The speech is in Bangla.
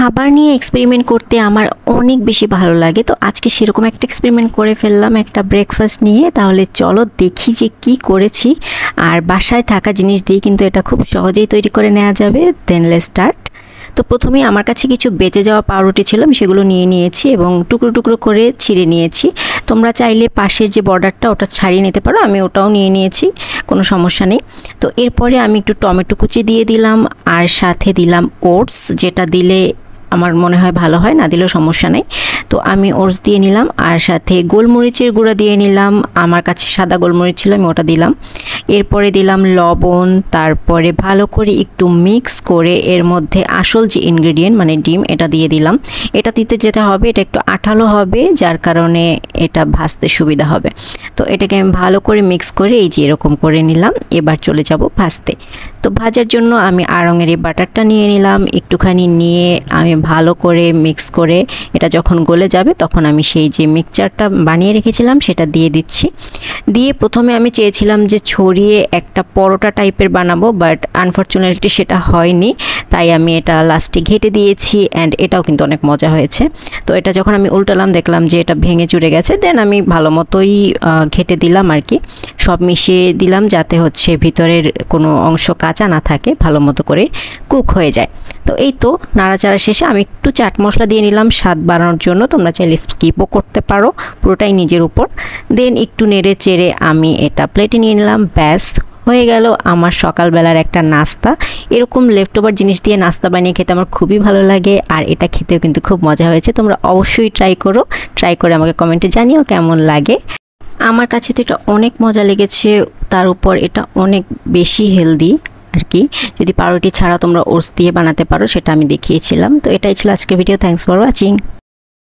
খাবার নিয়ে এক্সপেরিমেন্ট করতে আমার অনেক বেশি ভালো লাগে। তো আজকে সেরকম একটা এক্সপেরিমেন্ট করে ফেললাম একটা ব্রেকফাস্ট নিয়ে। তাহলে চলো দেখি যে কি করেছি। আর বাসায় থাকা জিনিস দিয়ে কিন্তু এটা খুব সহজেই তৈরি করে নেওয়া যাবে। Then let's start. তো প্রথমেই আমার কাছে কিছু বেঁচে যাওয়া পাউরুটি ছিল, আমি সেগুলো নিয়ে নিয়েছি এবং টুকরো টুকরো করে ছিঁড়ে নিয়েছি। তোমরা চাইলে পাশের যে বর্ডারটা ওটা ছাড়িয়ে নিতে পারো, আমি ওটাও নিয়ে নিয়েছি, কোনো সমস্যা নেই। তো এরপরে আমি একটু টমেটো কুচি দিয়ে দিলাম আর সাথে দিলাম ওটস, যেটা দিলে আমার মনে হয় ভালো হয়, না দিলেও সমস্যা নেই। তো আমি ওটস দিয়ে নিলাম আর সাথে গোলমরিচের গুঁড়া দিয়ে নিলাম, আমার কাছে সাদা গোলমরিচ ছিল আমি ওটা দিলাম। এরপরে দিলাম লবণ, তারপরে ভালো করে একটু মিক্স করে এর মধ্যে আসল যে ইনগ্রেডিয়েন্ট মানে ডিম এটা দিয়ে দিলাম। এটা দিতে যেতে হবে, এটা একটু আঠালো হবে যার কারণে এটা ভাজতে সুবিধা হবে। তো এটাকে আমি ভালো করে মিক্স করে এই যে এরকম করে নিলাম। এবার চলে যাব ভাজতে। তো ভাজার জন্য আমি আড়ঙের এই বাটারটা নিয়ে নিলাম, একটুখানি নিয়ে আমি ভালো করে মিক্স করে এটা যখন গলে যাবে তখন আমি সেই যে মিক্সচারটা বানিয়ে রেখেছিলাম সেটা দিয়ে দিচ্ছি। দিয়ে প্রথমে আমি চেয়েছিলাম যে ছড়িয়ে একটা পরোটা টাইপের বানাবো, বাট আনফর্চুনেটলি সেটা হয়নি, তাই আমি এটা লাস্টে ঘেটে দিয়েছি। অ্যান্ড এটাও কিন্তু অনেক মজা হয়েছে। তো এটা যখন আমি উল্টালাম দেখলাম যে এটা ভেঙে চুরে গেছে। দেন আমি ভালো মতোই ঘেটে দিলাম আর কি, সব মিশিয়ে দিলাম যাতে হচ্ছে ভিতরের কোনো অংশ কাঁচা না থাকে, ভালো মতো করে কুক হয়ে যায়। তো এই তো নাড়াচাড়া শেষে আমি একটু চাট মশলা দিয়ে নিলাম স্বাদ বাড়ানোর জন্য, তোমরা চাইলে স্কিপও করতে পারো, পুরোটাই নিজের উপর। দেন একটু নেড়ে চেড়ে আমি এটা প্লেটে নিয়ে নিলাম। ব্যাস হয়ে গেল আমার সকালবেলার একটা নাস্তা। এরকম লেফটওভার জিনিস দিয়ে নাস্তা বানিয়ে খেতে আমার খুবই ভালো লাগে, আর এটা খেতেও কিন্তু খুব মজা হয়েছে। তোমরা অবশ্যই ট্রাই করো, ট্রাই করে আমাকে কমেন্টে জানিও কেমন লাগে। আমার কাছে তো এটা অনেক মজা লেগেছে, তার উপর এটা অনেক বেশি হেলদি আর কি। যদি পাউরুটি ছাড়া তোমরা ওটস দিয়ে বানাতে পারো সেটা আমি দেখিয়েছিলাম। তো এটাই ছিল আজকের ভিডিও। Thanks for watching.